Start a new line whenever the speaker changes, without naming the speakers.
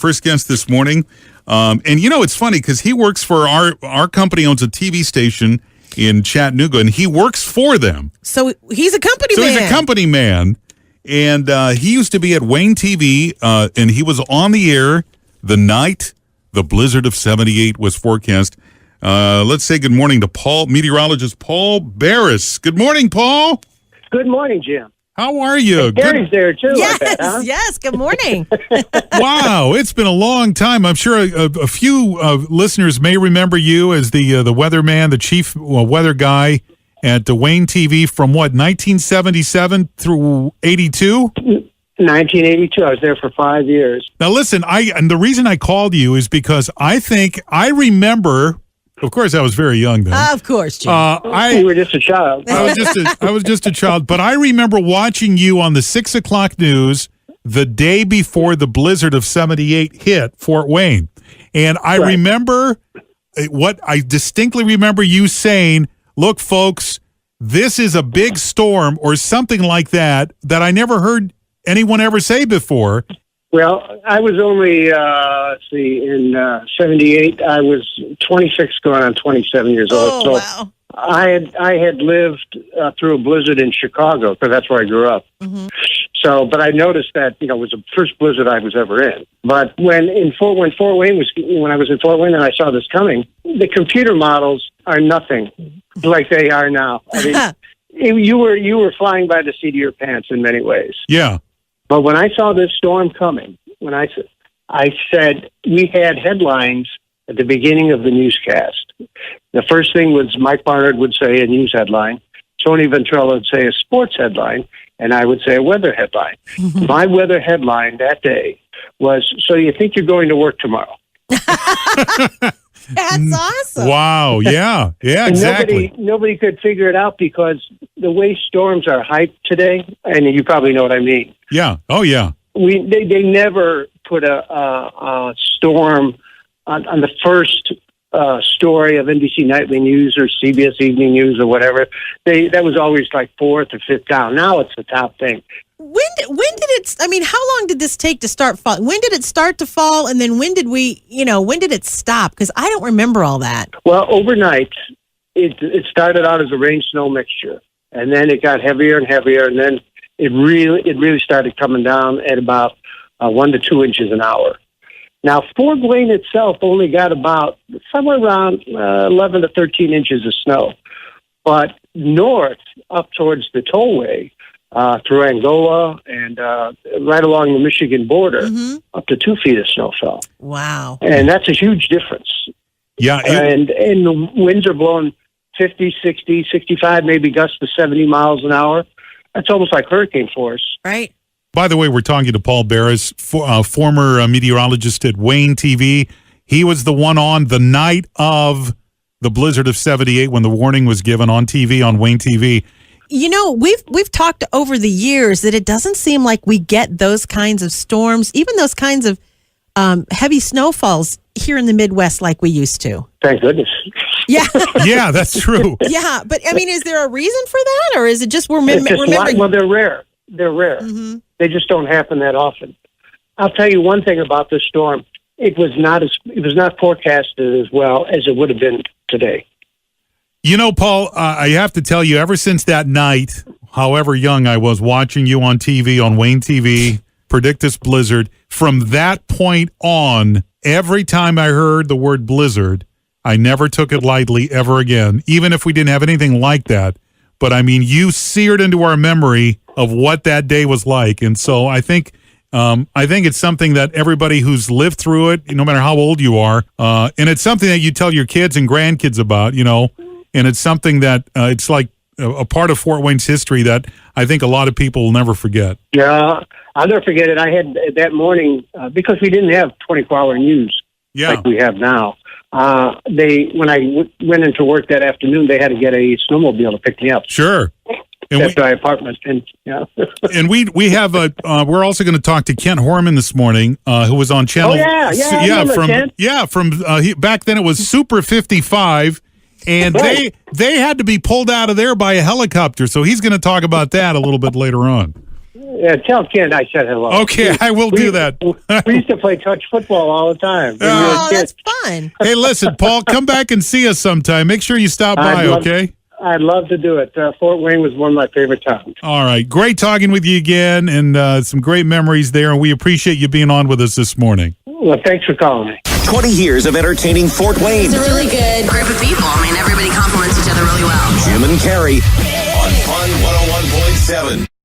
first guest this morning. And it's funny because he works for our company, owns a TV station in Chattanooga, and he works for them.
So he's a company man.
So he's a company man. And he used to be at WANE-TV, and he was on the air the night the blizzard of 78 was forecast. Let's say good morning to meteorologist Paul Bayrs. Good morning, Paul.
Good morning, Jim.
How are you?
Carrie's there, too.
Yes,
I bet, huh?
yes. Good morning.
Wow, it's been a long time. I'm sure a few listeners may remember you as the weatherman, the chief weather guy at the WANE-TV from 1977 through 82?
1982. I was there for 5 years.
Now, listen, and the reason I called you is because I remember. Of course, I was very young then.
Of course, Jim.
You were just a child.
I was just a child, but I remember watching you on the 6 o'clock news the day before the blizzard of 78 hit Fort Wayne, and I remember I distinctly remember you saying, "Look, folks, this is a big storm," or something like that I never heard anyone ever say before.
Well, I was only, in 78, I was 26 going on 27 years old.
Oh,
so
wow.
I had lived through a blizzard in Chicago, because that's where I grew up.
Mm-hmm.
So, but I noticed that, it was the first blizzard I was ever in. But when I was in Fort Wayne and I saw this coming, the computer models are nothing like they are now. I mean, you were flying by the seat of your pants in many ways.
Yeah.
But when I saw this storm coming, I said we had headlines at the beginning of the newscast. The first thing was Mike Barnard would say a news headline, Tony Ventrella would say a sports headline, and I would say a weather headline. My weather headline that day was, "So you think you're going to work tomorrow?"
That's awesome.
Wow. Yeah. Yeah, exactly.
Nobody could figure it out because the way storms are hyped today, and you probably know what I mean.
Yeah. Oh, yeah.
They never put a storm on the first story of NBC Nightly News or CBS Evening News or whatever. That was always like fourth or fifth down. Now it's the top thing.
When did it? I mean, how long did this take to start falling? When did it start to fall, and then when did it stop? Because I don't remember all that.
Well, overnight, it started out as a rain-snow mixture, and then it got heavier and heavier, and then it really started coming down at about 1 to 2 inches an hour. Now, Fort Wayne itself only got about somewhere around 11 to 13 inches of snow, but north up towards the tollway, through Angola and right along the Michigan border, up to 2 feet of snow fell.
Wow.
And that's a huge difference.
Yeah.
And the winds are blowing 50, 60, 65, maybe gusts to 70 miles an hour. That's almost like hurricane force.
Right.
By the way, we're talking to Paul Bayrs, former meteorologist at WANE-TV. He was the one on the night of the blizzard of 78 when the warning was given on TV, on WANE-TV.
We've talked over the years that it doesn't seem like we get those kinds of storms, even those kinds of heavy snowfalls here in the Midwest like we used to.
Thank goodness.
Yeah.
Yeah, that's true.
Yeah, but I mean, is there a reason for that, or is it just remembering?
Well, they're rare. They're rare. Mm-hmm. They just don't happen that often. I'll tell you one thing about this storm. It was not forecasted as well as it would have been today.
Paul, I have to tell you, ever since that night, however young I was, watching you on TV, on WANE-TV, predict this blizzard, from that point on, every time I heard the word blizzard, I never took it lightly ever again, even if we didn't have anything like that. But, I mean, you seared into our memory of what that day was like. And so I think it's something that everybody who's lived through it, no matter how old you are, and it's something that you tell your kids and grandkids about, and it's something that it's like a part of Fort Wayne's history that I think a lot of people will never forget.
Yeah, I'll never forget it. I had that morning, because we didn't have 24-hour news like we have now. When I went into work that afternoon, they had to get a snowmobile to pick me up.
Sure. And
at my apartment. And
and we have we're also going to talk to Kent Horman this morning, who was on channel.
From
back then it was Super 55. And they had to be pulled out of there by a helicopter. So he's going to talk about that a little bit later on.
Yeah, tell Ken I said hello.
Okay, I will do that.
We used to play touch football all the time. when we were
Oh,
kids.
that's fun.
Hey, listen, Paul, come back and see us sometime. Make sure you stop by, okay?
I'd love to do it. Fort Wayne was one of my favorite towns.
All right. Great talking with you again, and some great memories there, and we appreciate you being on with us this morning.
Well, thanks for calling me.
20 years of entertaining Fort Wayne.
It's a really good group of people. I mean, everybody compliments each other really well.
Jim and Carrie on Fun 101.7.